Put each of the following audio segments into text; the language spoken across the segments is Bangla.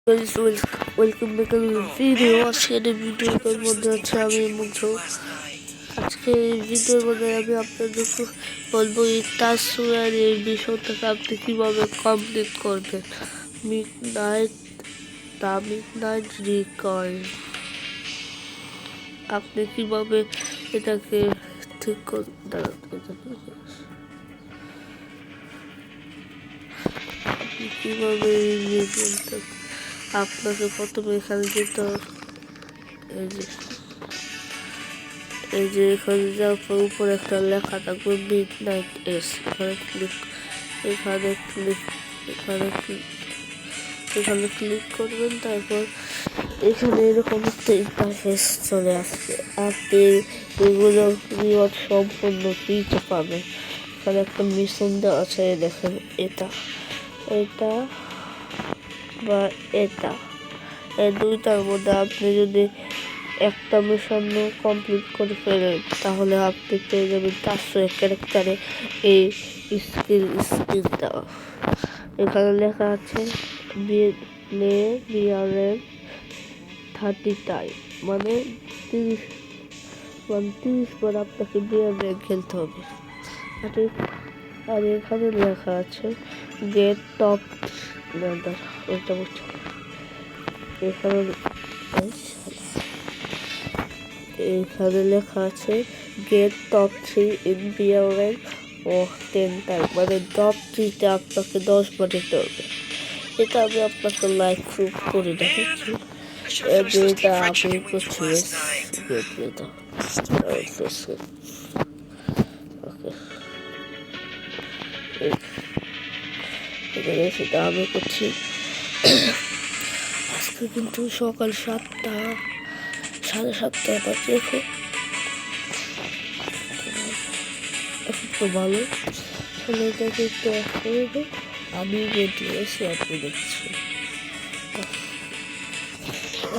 Guys, welcome back to the video. আজকের এই ভিডিওটার মধ্যে আছে আমি মুগ্ধ। আজকে এই ভিডিওর মধ্যে আমি আপনাদেরকে বলবো এই তাসওয়ার এই বিষয়টাকে আপনি কিভাবে কমপ্লিট করবেন। মিডনাইট রিকয়েল আপনি কিভাবে এটাকে ঠিক করবেন। আপনি কিভাবে আপনাকে প্রথমে এখানে যেতে হবে। এই যে এখানে যাওয়ার পর উপরে একটা লেখা থাকবে মিডনাইট এস, এখানে ক্লিক করবেন। তারপর এখানে এরকম একটা ইন্টারফেস চলে আসবে। আপনি এগুলো রিওয়ার্ড সম্পূর্ণ ফ্রিতে পাবেন। এখানে একটা মিশন দেওয়া আছে, দেখেন এটা বা এটা, এই দুইটার মধ্যে আপনি যদি একটা মিশন কমপ্লিট করে ফেলেন তাহলে আপনি পেয়ে যাবেন 400 ক্যারেক্টারে এই স্কিলটা। এখানে লেখা আছে বিআরএম 30 টাইম, মানে 30 বার আপনাকে বিআরএম খেলতে হবে। আর এখানে লেখা আছে গেট টপ এখানে লেখা আছে গেট টপ 3 ইন বিআরএম ও 10 টাইম, মানে টপ 3তে আপনাকে 10 বার যেতে হবে। এটা আমি আপনাকে লাইভ প্রুফ করে দেখাচ্ছি। এটা আপনি করছি সেটা আমি করছি। আজকে কিন্তু সকাল 7:30 বাজে। এখন তো ভালো সময়টাকে একটু আমি রেডি হয়েছি, আপনি দেখছি।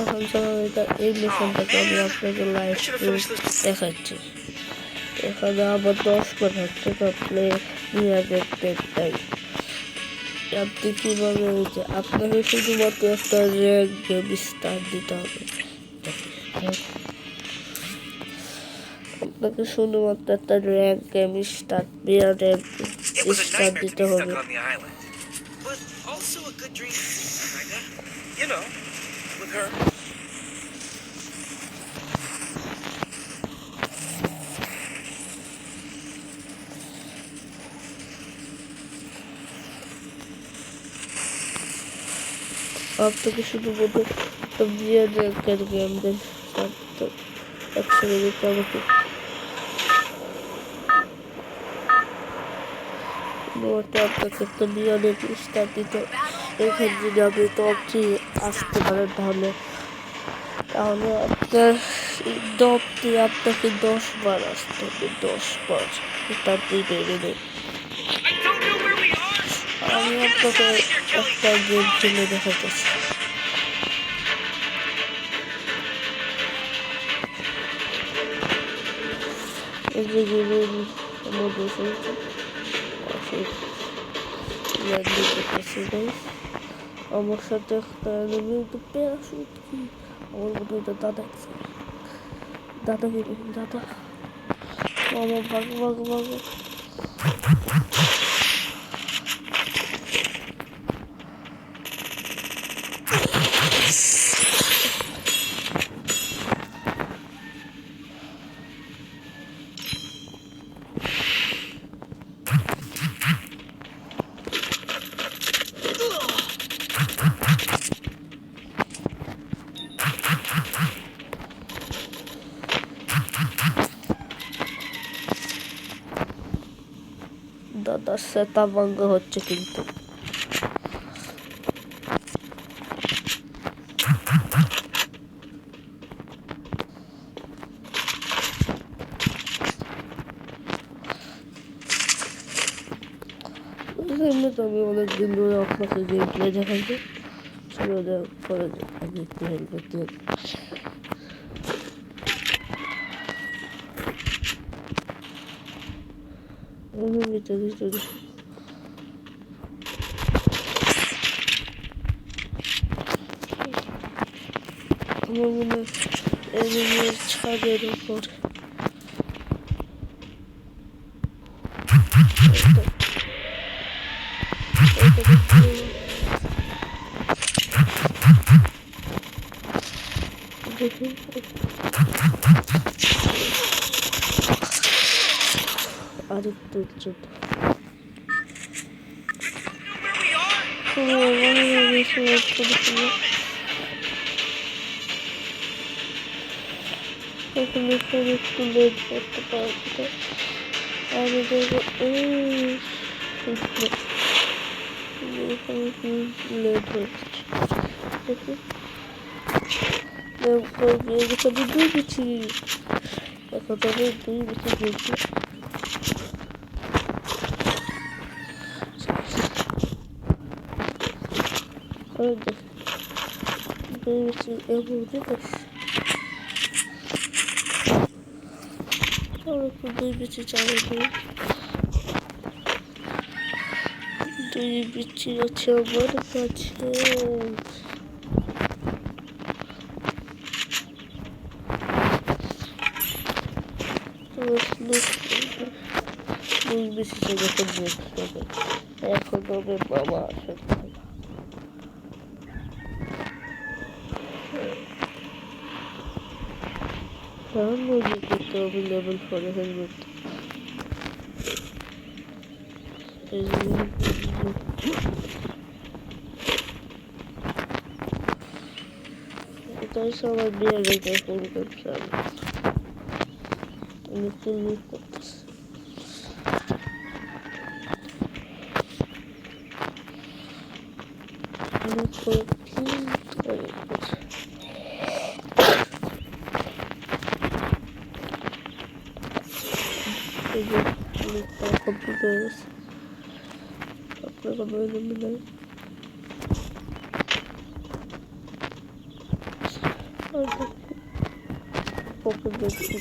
এখন এটা এই মিশনটাকে আমি আপনাকে লাইভ দেখাচ্ছি। এখানে আবার 10 বার হচ্ছে আপনি নিয়ে দেখতে চাই। আপনি কিভাবে হয়েছে আপনাকে শুধুমাত্র একটা র্যাঙ্ক গেম স্টার্ট দিতে হবে। আপনাকে শুধুমাত্র একটা র্যাঙ্ক গেম স্টার্ট দিতে হবে। আপনাকে শুধুমাত্র একটা বিয়ার র্যাঙ্কের গেম দেন একসাথে দিতে আমাকে আপনাকে একটা বিয়ার স্টার্ট দিতে। এখানে যদি আপনি টপ 3 আসতে পারেন তাহলে আপনার টপ 3 আপনাকে 10 বার আসতে হবে, 10 বার। তারপরে বেড়ে দেয়। আমি আপনাকে একটা গেম খেলে দেখাতেছি। এই যে গেমের মধ্যে আমার সাথে একটা প্যারাশুট কি আমার মতো এটা দাদা আমার ভাগ দাদা সেটা ভাঙ্গ হচ্ছে কিন্তু আমি অনেকদিন ধরে আপনাকে গেম প্লে দেখাচ্ছি। পরে আমি একটু হেল্প করতে ভিতরে আমার মনে হয় এনিমের ছাদের উপর দেখুন আরেকটু উচ্চত এখানে একটু লেট করতে পারবো আমি দেখবো লেট হচ্ছে দেখুন এখানে দুই বিছি এখন আমি দুই বিছি দেখি দুই বিছি এমন একটু দুই বিচি চালাই দিই দুই বিচি আছে আমার কাছে দুই বিচি যখন দেখতে হবে এখন হবে বাবা আসে মুরগি করতে হবে লেভেল 4 হেলমেট এটাই সবাই বিয়ে রেখে ফোন করছে আমি ক্লিক করতেছি কমপ্লিট হয়ে গেছে আপনারা বলে মিলাই ওকে দেখছি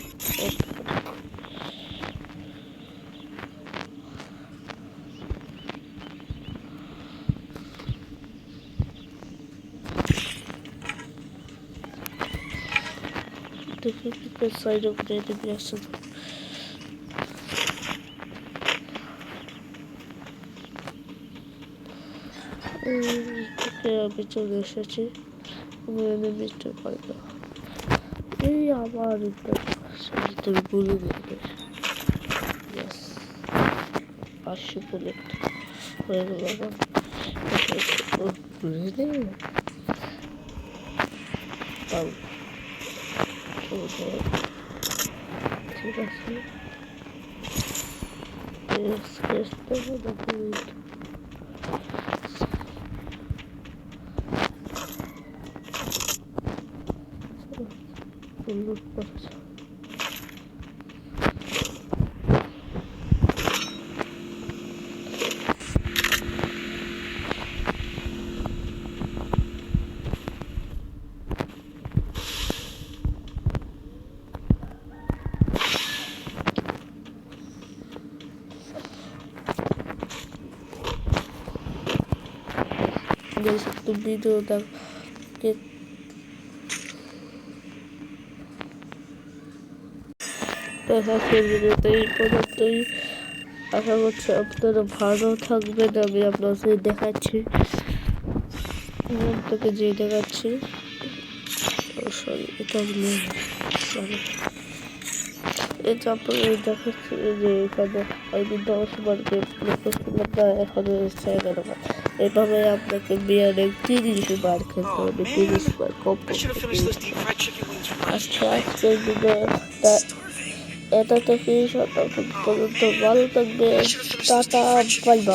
দেখি কি সাইড উপরে এদিকে আসছে আমি চলে এসেছি আমি বুঝতে পারি না এই আবার তুমি ভুলে দেবে আসছে বুলেট হয়ে গেল আবার ভুলে দেবে ঠিক আছে লুট করছে একটু ভিডিও দেখে দেখা করবে এই পর্যন্তই আশা করছি আপনারা ভালো থাকবেন আমি আপনাদের দেখাচ্ছি আপনাকে যে দেখাচ্ছি সরি এটা এটা আপনাদের দেখাচ্ছি যে এখানে আমি 10 বার গেম প্লে করছিলাম না এখন হচ্ছে 11 বার এভাবে আপনাকে বিয়ারে 30 বার খেলতে হবে 30 বার আজকের ভিডিওটা এটা থেকে পর্যন্ত ভালো থাকবে টাটা বাই বাই।